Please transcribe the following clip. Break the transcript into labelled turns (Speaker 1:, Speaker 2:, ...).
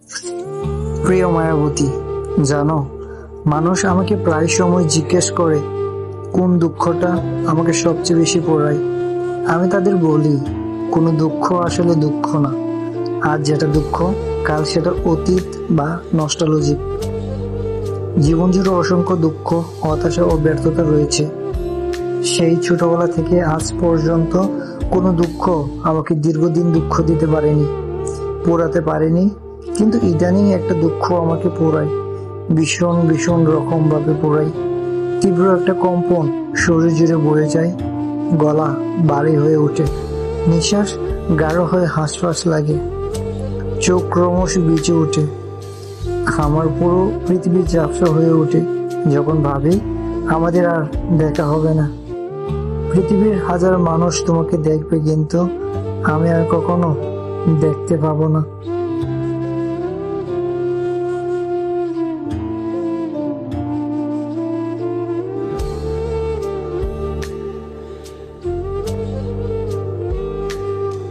Speaker 1: প্রিয় মায়াবতী, জানো, মানুষ আমাকে প্রায় সময় জিজ্ঞেস করে কোন দুঃখটা আমাকে সবচেয়ে বেশি পোড়ায়। আমি তাদের বলি, কোনো দুঃখ আসলে দুঃখ না। আজ যেটা দুঃখ, কাল সেটা অতীত বা নস্টালজিক। জীবন জুড়ে অসংখ্য দুঃখ, হতাশা ও ব্যর্থতা রয়েছে। সেই ছোটবেলা থেকে আজ পর্যন্ত কোনো দুঃখ আমাকে দীর্ঘদিন দুঃখ দিতে পারেনি, পোড়াতে পারেনি। কিন্তু ইদানিং একটা দুঃখ আমাকে পোড়ায়, ভীষণ ভীষণ রকম ভাবে পোড়ায়। তীব্র একটা কম্পন শরীর জুড়ে বয়ে যায়, গলা ভারী হয়ে ওঠে, নিঃশ্বাস গাঢ় হয়ে হাঁসফাঁস লাগে, চোখ ক্রমশ ভিজে ওঠে। আমার পুরো পৃথিবী ঝাপসা হয়ে ওঠে যখন ভাবি আমাদের আর দেখা হবে না। পৃথিবীর হাজার মানুষ তোমাকে দেখবে, কিন্তু আমি আর কখনো দেখতে পাবো না।